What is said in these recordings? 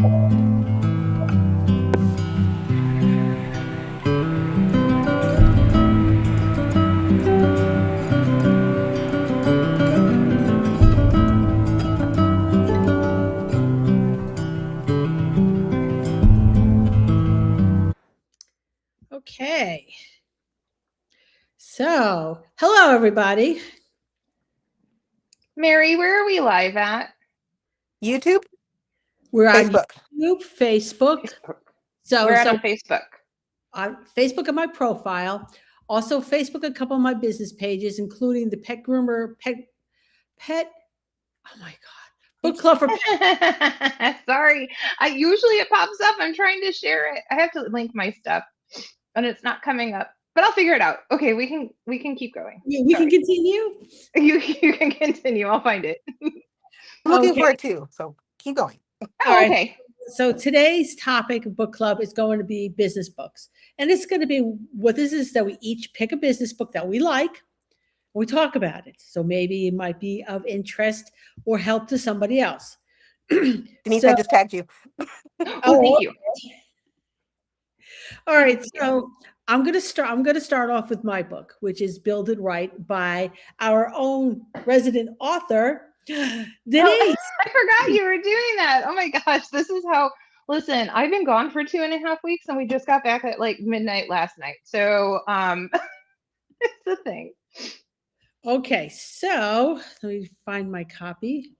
Okay. So, hello, everybody. Mary, where are we live at? YouTube? We're Facebook. on YouTube, Facebook. So, We're on Facebook. On Facebook on my profile. Also, Facebook, a couple of my business pages, including the Pet Groomer, Pet. Oh my God. Book Club for Pet. Sorry. Usually it pops up. I'm trying to share it. I have to link my stuff and it's not coming up. But I'll figure it out. Okay, we can keep going. Yeah, we can continue. You can continue. I'll find it. I'm looking for it too. So keep going. All okay. Right. So today's topic of book club is going to be business books. And it's going to be what this is that we each pick a business book that we like. And we talk about it. So maybe it might be of interest or help to somebody else. Denise, I just tagged you. Oh, thank you. All right. So I'm going to start off with my book, which is Build It Right by our own resident author, Denise. Oh, I forgot you were doing that. Oh my gosh. This is how, listen, I've been gone for 2.5 weeks and we just got back at like midnight last night. So it's a thing. Okay. So let me find my copy.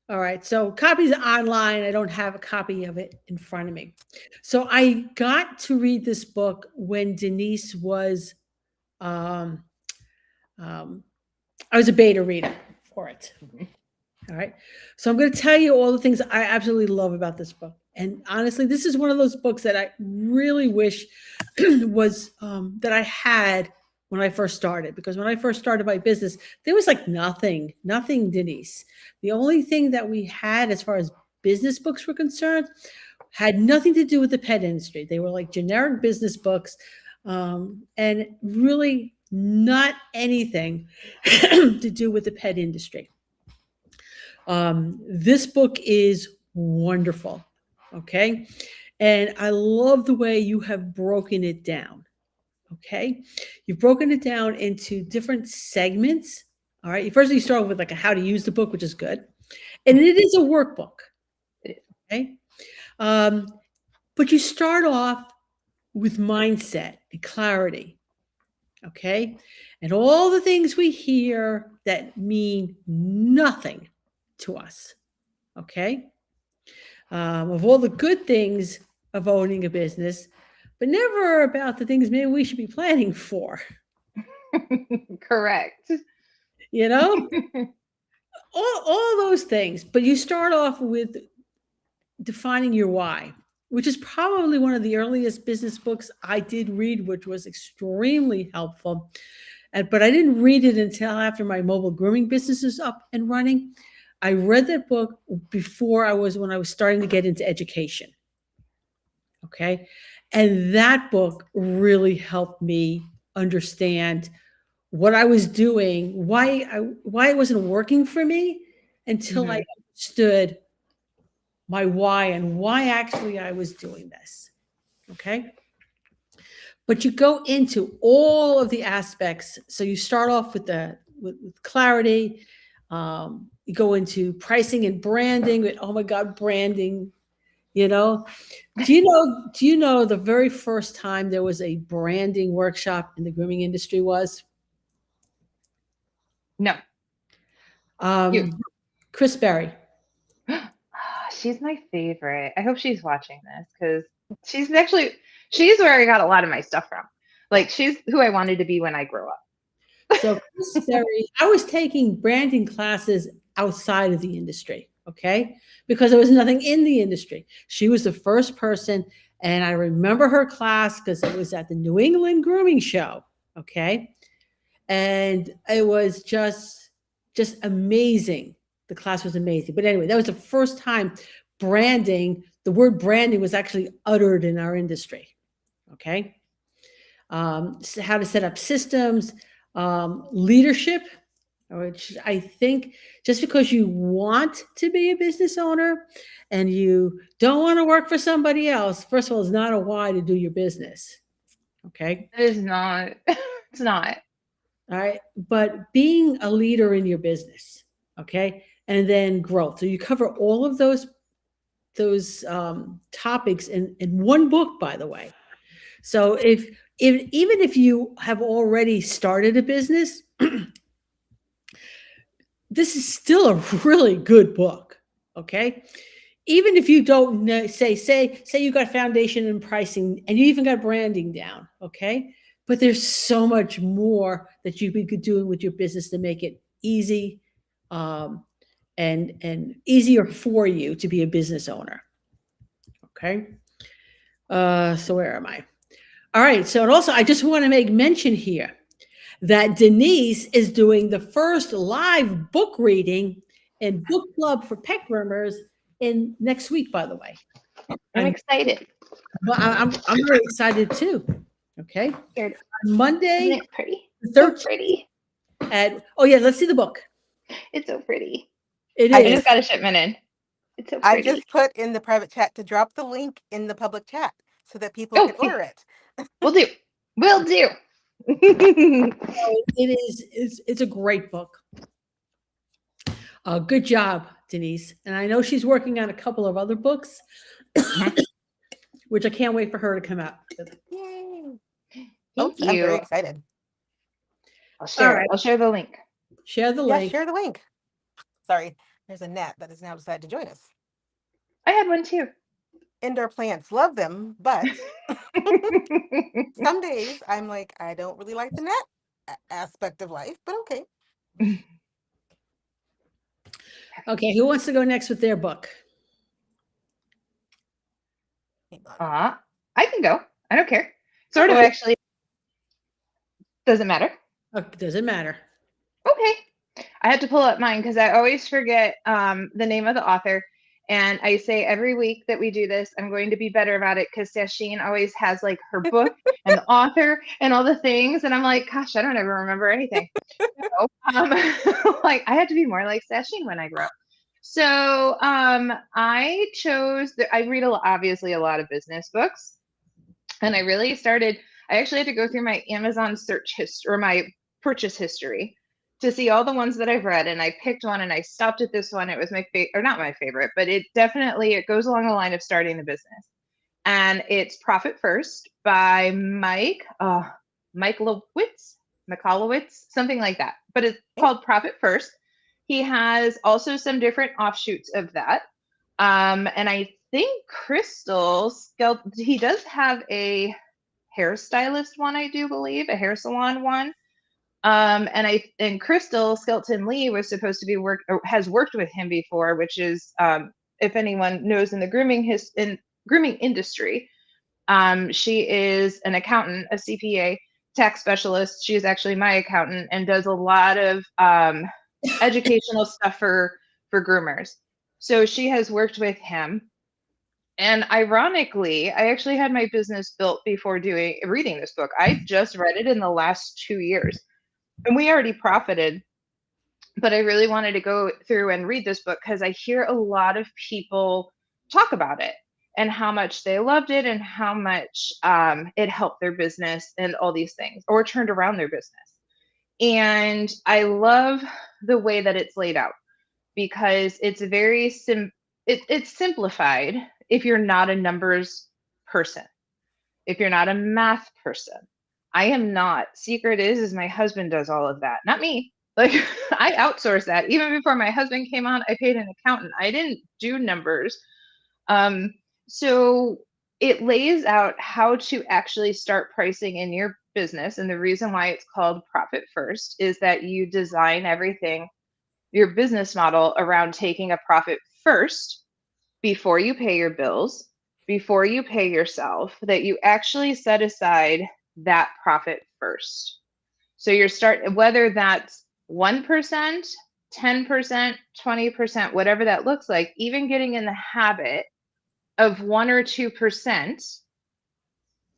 All right. So copies online. I don't have a copy of it in front of me. So I got to read this book when Denise was, I was a beta reader for it. All right. So I'm going to tell you all the things I absolutely love about this book. And honestly, this is one of those books that I really wish was that I had when I first started, because when I first started my business, there was like nothing, Denise. The only thing that we had as far as business books were concerned had nothing to do with the pet industry. They were like generic business books and really not anything to do with the pet industry. This book is wonderful. Okay. And I love the way you have broken it down. Okay. You've broken it down into different segments. All right. First, you start with like a how to use the book, which is good. And it is a workbook. Okay. But you start off with mindset and clarity. Okay. And all the things we hear that mean nothing to us. Okay. Of all the good things of owning a business, but never about the things maybe we should be planning for. Correct. You know, all those things. But you start off with defining your why, which is probably one of the earliest business books I did read, which was extremely helpful. But I didn't read it until after my mobile grooming business is up and running. I read that book when I was starting to get into education. Okay. And that book really helped me understand what I was doing, why it wasn't working for me until I understood my why and why actually I was doing this. Okay. But you go into all of the aspects. So you start off with with clarity. You go into pricing and branding. Oh my God, branding. You know, do you know the very first time there was a branding workshop in the grooming industry was? No. Chris Berry. She's my favorite. I hope she's watching this because she's where I got a lot of my stuff from. Like she's who I wanted to be when I grew up. So Chris Berry, I was taking branding classes outside of the industry. Okay. Because there was nothing in the industry. She was the first person. And I remember her class because it was at the New England Grooming Show. Okay. And it was just amazing. The class was amazing. But anyway, that was the first time the word branding was actually uttered in our industry. Okay. So how to set up systems, leadership. which I think just because you want to be a business owner and you don't want to work for somebody else, first of all, it's not a why to do your business. Okay. It is not. It's not. All right. But being a leader in your business, okay, and then growth. So you cover all of those topics in one book, by the way. So if even if you have already started a business, this is still a really good book. Okay. Even if you don't know, say you got foundation and pricing and you even got branding down. Okay. But there's so much more that you could do with your business to make it easy, um, and easier for you to be a business owner. Okay. So where am I? All right. So, and also, I just want to make mention here that Denise is doing the first live book reading in book club for pet groomers in next week, by the way. I'm And excited. well, I'm really excited too. Okay. Scared. On Monday, Isn't it pretty? the So 13th pretty. at, oh yeah, let's see the book. It's so pretty. It I is. just got a shipment in. It's so I pretty. just put in the private chat to drop the link in the public chat so that people Oh, can order it. we'll do. We'll do. It is. It's a great book. Good job, Denise. And I know she's working on a couple of other books, which I can't wait for her to come out with. Yay. Thank I'm very you. excited. I'll share right. it. I'll share the link. Share the Yeah, link. share the link. Sorry, there's a gnat that has now decided to join us. I had one too. Indoor plants, love them, but some days I'm like, I don't really like the gnat aspect of life, but okay. Okay, who wants to go next with their book? Hang on. I can go. I don't care. Sort of, actually. Doesn't matter. Doesn't matter. Okay. I had to pull up mine because I always forget the name of the author. And I say every week that we do this, I'm going to be better about it because Sacheen always has like her book and the author and all the things. And I'm like, gosh, I don't ever remember anything. So, like I had to be more like Sacheen when I grow up. So I chose, I read obviously a lot of business books. And I really started, I actually had to go through my Amazon search history or my purchase history to see all the ones that I've read. And I picked one and I stopped at this one. It was my favorite, or not my favorite, but it definitely, it goes along the line of starting the business. And it's Profit First by Mike Michalowicz, something like that. But it's called Profit First. He has also some different offshoots of that. And I think Crystal he does have a hairstylist one, I do believe, a hair salon one. And Crystal Skelton Lee was supposed to be has worked with him before, which is if anyone knows in the grooming industry, she is an accountant, a CPA, tax specialist. She is actually my accountant and does a lot of educational stuff for groomers. So she has worked with him. And ironically, I actually had my business built before reading this book. I just read it in the last 2 years. And we already profited, but I really wanted to go through and read this book because I hear a lot of people talk about it and how much they loved it and how much it helped their business and all these things, or turned around their business. And I love the way that it's laid out because it's very it's simplified if you're not a numbers person, if you're not a math person. I am not. Secret is my husband does all of that, not me. Like I outsource that. Even before my husband came on, I paid an accountant. I didn't do numbers. So it lays out how to actually start pricing in your business. And the reason why it's called Profit First is that you design everything, your business model, around taking a profit first before you pay your bills, before you pay yourself, that you actually set aside that profit first. So whether that's 1%, 10%, 20%, whatever that looks like, even getting in the habit of 1 or 2%.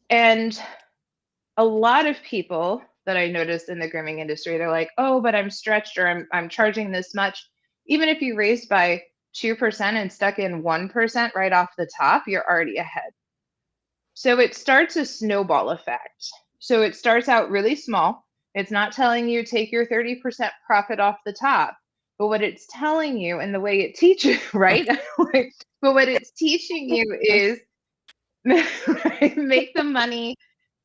And a lot of people that I noticed in the grooming industry. They're like, oh, but I'm stretched, or I'm charging this much. Even if you raised by 2% and stuck in 1% right off the top, you're already ahead. So it starts a snowball effect. So it starts out really small. It's not telling you take your 30% profit off the top, but what it's telling you, and the way it teaches, right? But what it's teaching you is make the money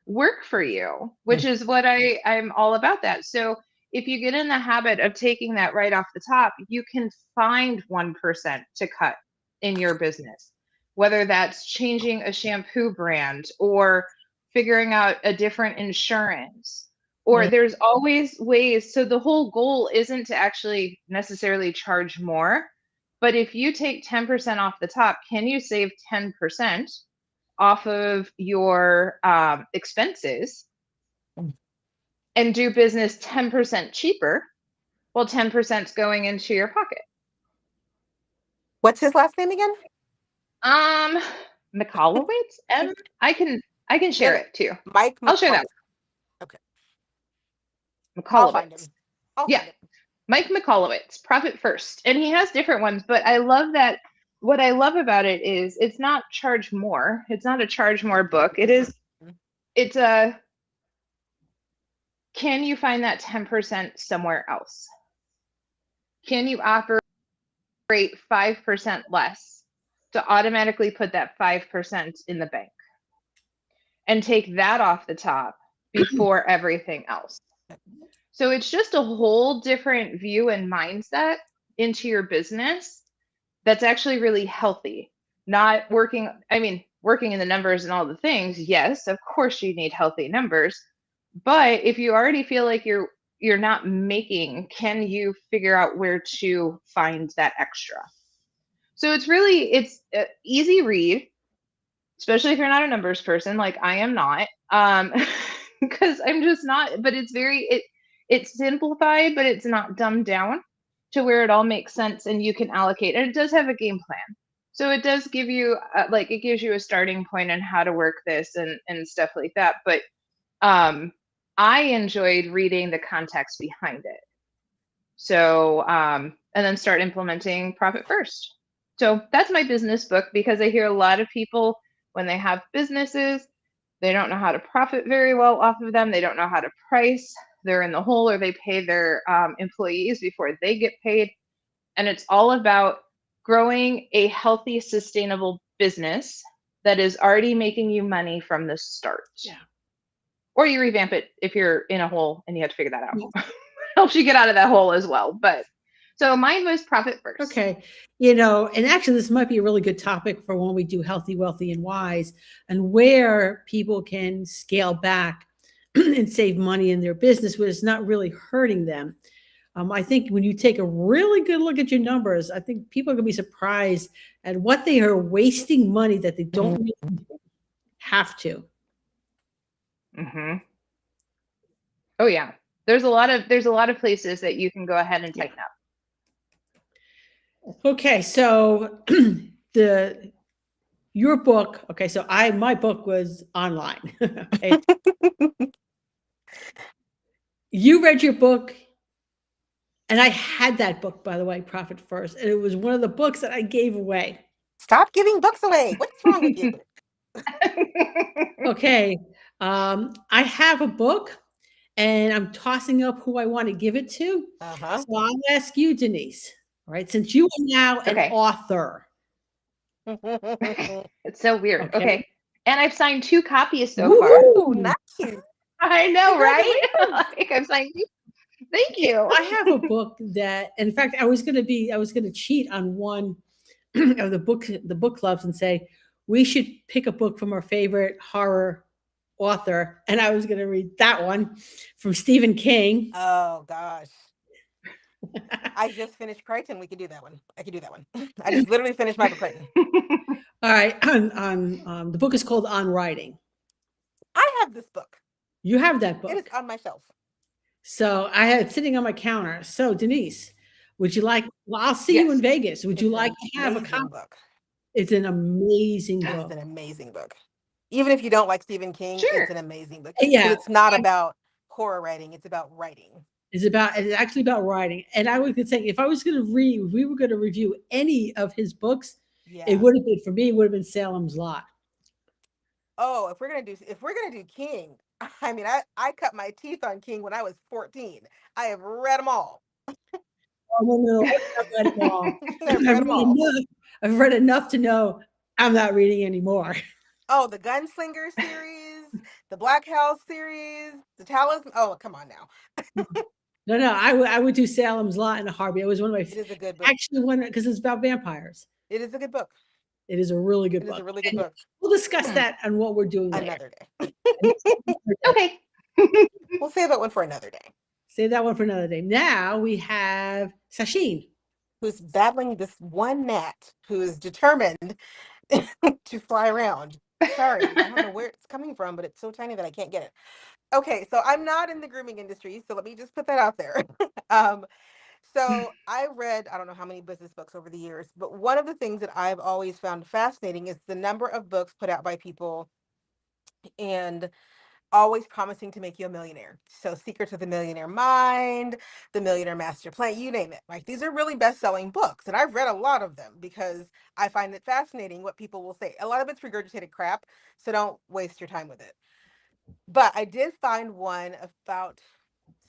work for you, which is what I'm all about that. So if you get in the habit of taking that right off the top, you can find 1% to cut in your business, whether that's changing a shampoo brand or figuring out a different insurance, or there's always ways. So the whole goal isn't to actually necessarily charge more, but if you take 10% off the top, can you save 10% off of your expenses and do business 10% cheaper, while 10% is going into your pocket? What's his last name again? McCallowitz. I can share it too. Mike. I'll share that. Okay. McCallowitz. I'll find him. Yeah. Find him. Mike McCallowitz, Profit First, and he has different ones. But I love that. What I love about it is it's not charge more. It's not a charge more book. It is. It's a. Can you find that 10% somewhere else? Can you operate 5% less to automatically put that 5% in the bank and take that off the top before everything else? So it's just a whole different view and mindset into your business that's actually really healthy. Not working, working in the numbers and all the things. Yes, of course you need healthy numbers. But if you already feel like you're not making, can you figure out where to find that extra? So it's an easy read, especially if you're not a numbers person like I am not, because I'm just not. But it's simplified, but it's not dumbed down to where it all makes sense and you can allocate. And it does have a game plan. So it does give you it gives you a starting point on how to work this and stuff like that. But I enjoyed reading the context behind it. So, and then start implementing Profit First. So that's my business book, because I hear a lot of people when they have businesses, they don't know how to profit very well off of them. They don't know how to price. They're in the hole, or they pay their employees before they get paid. And it's all about growing a healthy, sustainable business that is already making you money from the start. Yeah. Or you revamp it if you're in a hole and you have to figure that out. Helps you get out of that hole as well. But so mine was Profit First. Okay. And actually this might be a really good topic for when we do Healthy, Wealthy, and Wise, and where people can scale back and save money in their business, but it's not really hurting them. I think when you take a really good look at your numbers, I think people are going to be surprised at what they are wasting money that they don't really have to. Mm-hmm. Oh yeah, there's a lot of places that you can go ahead and tighten up. Okay, so your book. Okay, so my book was online. Okay. You read your book, and I had that book, by the way, Profit First, and it was one of the books that I gave away. Stop giving books away. What's wrong with you? Okay, I have a book, and I'm tossing up who I want to give it to. So I'll ask you, Denise. All right, since you are now an author. It's so weird. Okay. And I've signed 2 copies so far. Nice. I know, right? I've signed 2. Thank you. I have a book that, in fact, I was going to cheat on one of the book clubs and say, we should pick a book from our favorite horror author. And I was going to read that one from Stephen King. Oh, gosh. I just finished Crichton. We could do that one. I could do that one. I just literally finished Michael Crichton. All right. The book is called On Writing. I have this book. You have that book. It is on my shelf. So I have it sitting on my counter. So Denise, would you like? Well, I'll see you in Vegas. Would you like to have a copy? Book. It's an amazing book. It's an amazing book. Even if you don't like Stephen King, sure. It's an amazing book. Yeah. It's not about horror writing. It's about writing. It's actually about writing. And I was saying, if I was going to read, if we were going to review any of his books, it Yeah. would have been for me. It would have been Salem's Lot. Oh, if we're gonna do King, I mean, I cut my teeth on King when I was 14. I have read them all. Oh, no, no, I've read them all. I've I've read them read all. enough. I've read enough to know I'm not reading anymore. Oh, the Gunslinger series, the Black House series, the Talisman. Oh, come on now. No, no, I would do Salem's Lot in a heartbeat. It was one of my It is a good book. actually one because it's about vampires. It is a good book. It is a really good It is book, a really good and book. we'll discuss that on what we're doing later. Another day. Okay. We'll save that one for another day. Save that one for another day. Now we have Sacheen. Who's battling this one gnat who is determined to fly around. Sorry, I don't know where it's coming from, but it's so tiny that I can't get it. Okay, so I'm not in the grooming industry, so let me just put that out there. um, so I read, I don't know how many business books over the years, but one of the things that I've always found fascinating is the number of books put out by people and always promising to make you a millionaire. So Secrets of the Millionaire Mind, The Millionaire Master Plan, you name it. Like these are really best-selling books. And I've read a lot of them because I find it fascinating what people will say. A lot of it's regurgitated crap, so don't waste your time with it. But I did find one about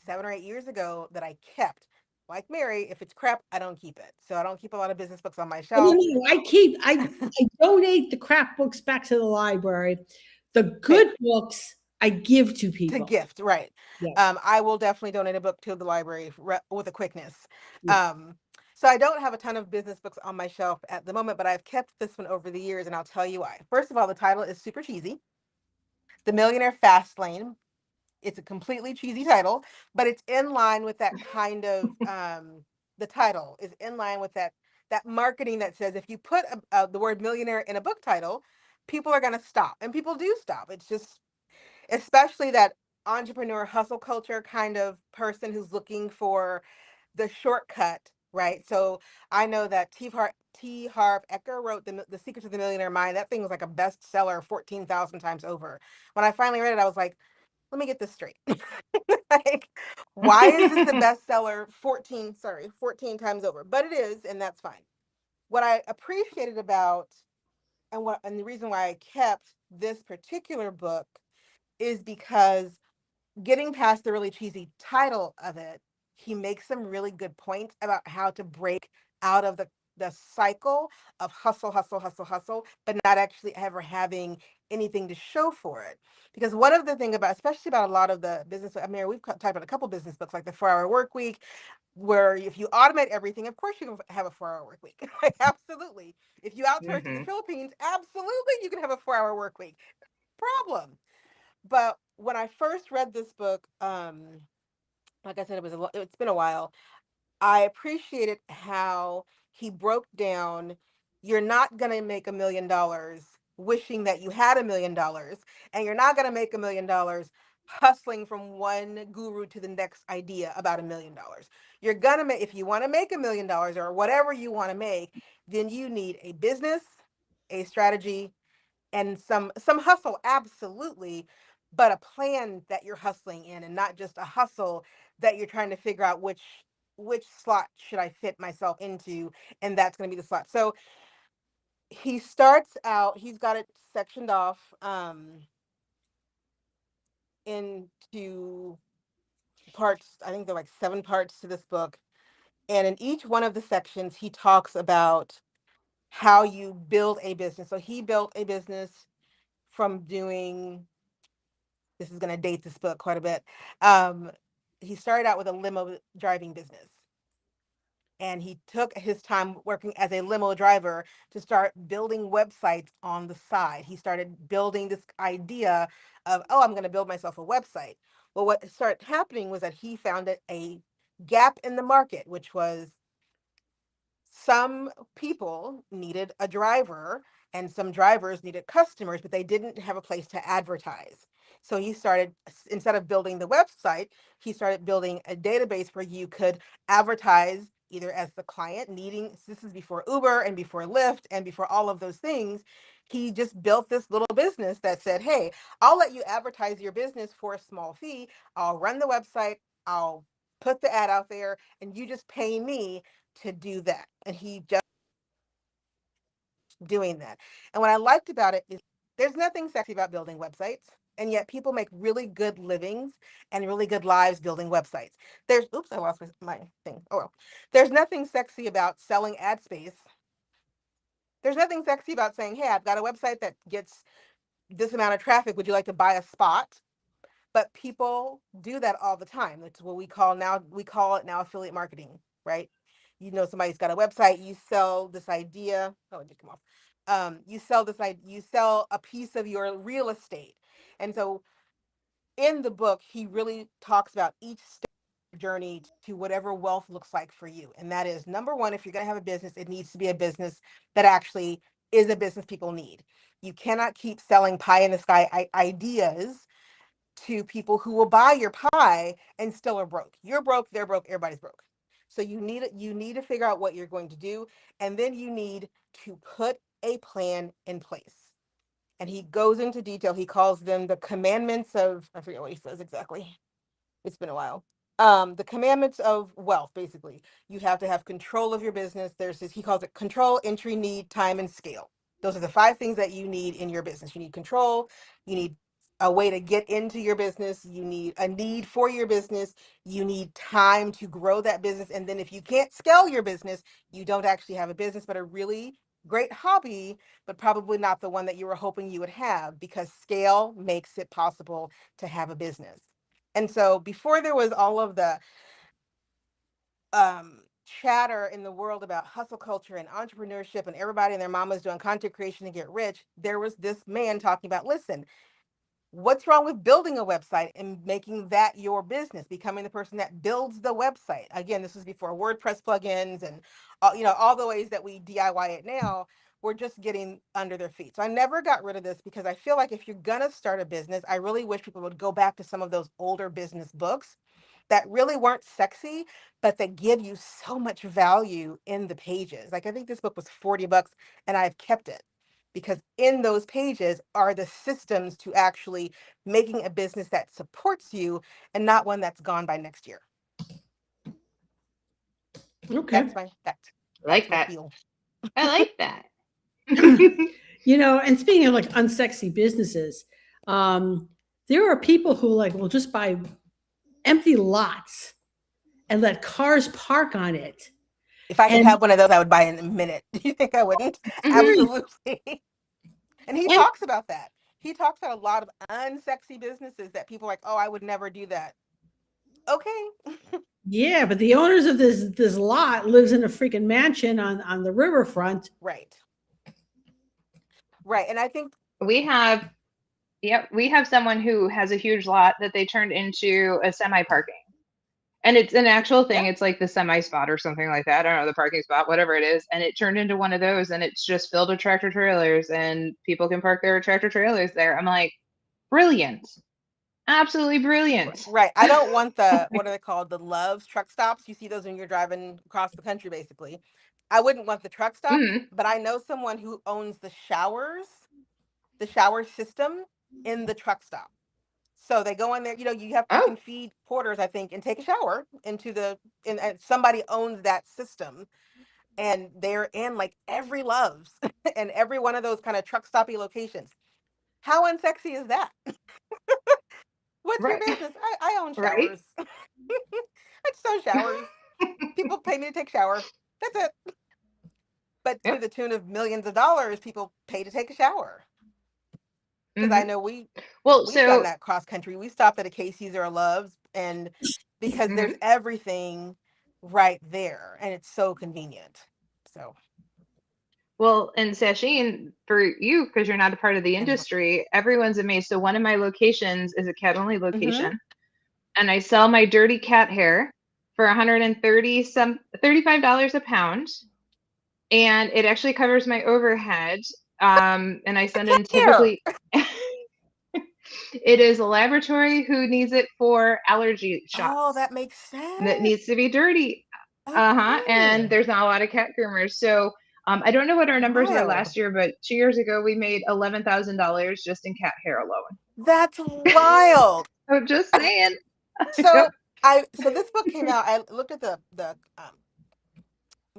7 or 8 years ago that I kept. Like Mary, if it's crap, I don't keep it. So I don't keep a lot of business books on my Oh, no, shelf. no, I donate the crap books back to the library. The Fair. good books I give to To people. gift, right. Yeah, I will definitely donate a book to the library with a quickness. yeah. Um, so I don't have a ton of business books on my shelf at the moment, but I've kept this one over the years, and I'll tell you why. First of all, the title is super cheesy. The Millionaire Fast Lane. It's a completely cheesy title, but it's in line with that kind of the title is in line with that marketing that says if you put the word millionaire in a book title, people are going to stop, and people do stop. It's just especially that entrepreneur hustle culture kind of person who's looking for the shortcut, right? So I know that T. Harv Eker wrote the Secrets of the Millionaire Mind. That thing was like a bestseller 14,000 times over. When I finally read it, I was like, let me get this straight. Like, why is this a bestseller 14 times over? But it is, and that's fine. What I appreciated about and the reason why I kept this particular book is because getting past the really cheesy title of it, he makes some really good points about how to break out of the cycle of hustle, hustle, hustle, hustle, but not actually ever having anything to show for it. Because one of the things about, especially about a lot of the business, I mean, we've talked about a couple business books like the 4 Hour Work Week, where if you automate everything, of course you can have a 4 hour work week. Like, absolutely. If you outsource to the Mhm. Philippines, absolutely you can have a 4 hour work week. Problem. But when I first read this book, like I said, it's been a while. I appreciated how he broke down you're not going to make $1 million wishing that you had $1 million, and you're not going to make $1 million hustling from one guru to the next idea about $1 million. You're going to make, if you want to make $1 million or whatever you want to make, then you need a business, a strategy, and some hustle, absolutely, but a plan that you're hustling in, and not just a hustle that you're trying to figure out which slot should I fit myself into, and that's going to be the slot. So he starts out, he's got it sectioned off into parts. I think there are like 7 parts to this book, and in each one of the sections he talks about how you build a business. So he built a business from doing, this is going to date this book quite a bit. Um, he started out with a limo driving business, and he took his time working as a limo driver to start building websites on the side. He started building this idea of, oh, I'm going to build myself a website. Well, what started happening was that he found a gap in the market, which was some people needed a driver and some drivers needed customers, but they didn't have a place to advertise. So he started, instead of building the website, he started building a database where you could advertise either as the client needing, this is before Uber and before Lyft and before all of those things, he just built this little business that said, hey, I'll let you advertise your business for a small fee. I'll run the website. I'll put the ad out there and you just pay me to do that. And he just doing that. And what I liked about it is there's nothing sexy about building websites. And yet people make really good livings and really good lives building websites. There's, oops, I lost my thing. Oh, well. There's nothing sexy about selling ad space. There's nothing sexy about saying, hey, I've got a website that gets this amount of traffic. Would you like to buy a spot? But people do that all the time. That's what we call it now affiliate marketing, right? You know, somebody's got a website, you sell this idea. Oh, it did come off. You sell this idea, you sell a piece of your real estate. And so in the book, he really talks about each step journey to whatever wealth looks like for you. And that is number one, if you're going to have a business, it needs to be a business that actually is a business people need. You cannot keep selling pie in the sky ideas to people who will buy your pie and still are broke. You're broke, they're broke, everybody's broke. So you need to figure out what you're going to do, and then you need to put a plan in place. And he goes into detail. He calls them the commandments of, I forget what he says exactly. It's been a while. The commandments of wealth, basically. You have to have control of your business. There's this, he calls it control, entry, need, time, and scale. Those are the 5 things that you need in your business. You need control, you need a way to get into your business, you need a need for your business, you need time to grow that business. And then if you can't scale your business, you don't actually have a business, but a really great hobby, but probably not the one that you were hoping you would have, because scale makes it possible to have a business. And so before there was all of the chatter in the world about hustle culture and entrepreneurship and everybody and their mamas doing content creation to get rich, there was this man talking about, listen, what's wrong with building a website and making that your business, becoming the person that builds the website? Again, this was before WordPress plugins and all the ways that we DIY it now. We're just getting under their feet. So I never got rid of this, because I feel like if you're gonna start a business, I really wish people would go back to some of those older business books that really weren't sexy, but that give you so much value in the pages. Like, I think this book was $40 and I've kept it, because in those pages are the systems to actually making a business that supports you and not one that's gone by next year. Okay. That's my fact. Like that. I like that. And speaking of like unsexy businesses, there are people who like will just buy empty lots and let cars park on it. If I could have one of those, I would buy in a minute. Do you think I wouldn't? Absolutely. And he talks about that. He talks about a lot of unsexy businesses that people are like, oh, I would never do that. Okay. Yeah, but the owners of this lot lives in a freaking mansion on the riverfront. Right. Right. And I think we have someone who has a huge lot that they turned into a semi parking. And it's an actual thing. Yeah. It's like the semi spot or something like that. I don't know, the parking spot, whatever it is. And it turned into one of those, and it's just filled with tractor trailers, and people can park their tractor trailers there. I'm like, brilliant. Absolutely brilliant. Right. I don't want the, what are they called? The Love's truck stops. You see those when you're driving across the country, basically. I wouldn't want the truck stop, but I know someone who owns the shower system in the truck stop. So they go in there, you can feed porters, I think, and take a shower and somebody owns that system, and they're in like every Love's and every one of those kind of truck stoppy locations. How unsexy is that? What's your business? I own showers. Right? I just own showers. People pay me to take a shower. That's it. But to the tune of millions of dollars, people pay to take a shower. Because I know we've done that cross country. We stopped at a Casey's or a Love's, and because there's everything right there, and it's so convenient. So. Well, and Sacheen, for you, because you're not a part of the industry, everyone's amazed. So one of my locations is a cat only location, and I sell my dirty cat hair for $35 a pound, and it actually covers my overhead. And I send in typically. It is a laboratory who needs it for allergy shots. Oh, that makes sense. That needs to be dirty. And there's not a lot of cat groomers. So I don't know what our numbers were Wild. last year, but 2 years ago we made $11,000 just in cat hair alone. That's wild. I'm just saying. So Yep. so this book came out. I looked at the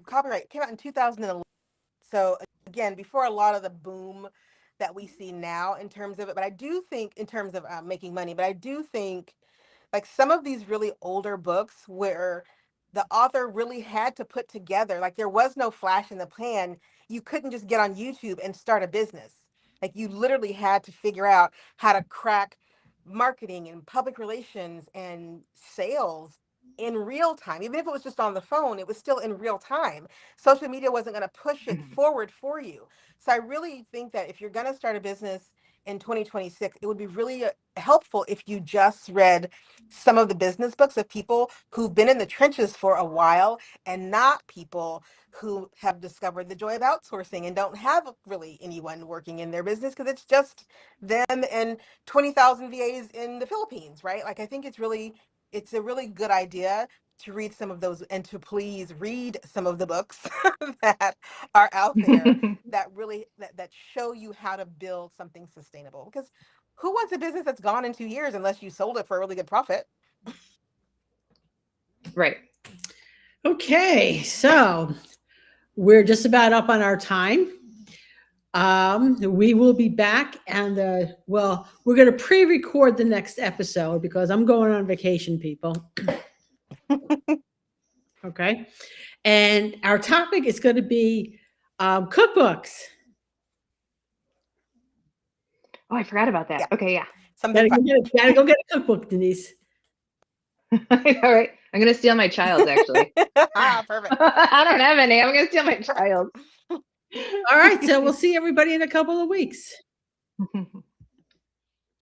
copyright. It came out in 2011. So again, before a lot of the boom that we see now in terms of it, but I do think in terms of making money, but I do think like some of these really older books where the author really had to put together, like there was no flash in the pan. You couldn't just get on YouTube and start a business. Like you literally had to figure out how to crack marketing and public relations and sales in real time. Even if it was just on the phone, it was still in real time. Social media wasn't going to push it forward for you. So I really think that if you're going to start a business in 2026, it would be really helpful if you just read some of the business books of people who've been in the trenches for a while and not people who have discovered the joy of outsourcing and don't have really anyone working in their business because it's just them and 20,000 VAs in the Philippines, right? Like I think it's a really good idea to read some of those and to please read some of the books that are out there that really that show you how to build something sustainable, because who wants a business that's gone in 2 years unless you sold it for a really good profit? Right. Okay, so we're just about up on our time. We will be back, and well, we're going to pre-record the next episode because I'm going on vacation, people. Okay, and our topic is going to be cookbooks. Oh, I forgot about that. Yeah. Okay, yeah. Something Gotta go get a cookbook, Denise. All right. I'm gonna steal my child's actually. Perfect. I don't have any. I'm gonna steal my child's. All right, so we'll see everybody in a couple of weeks.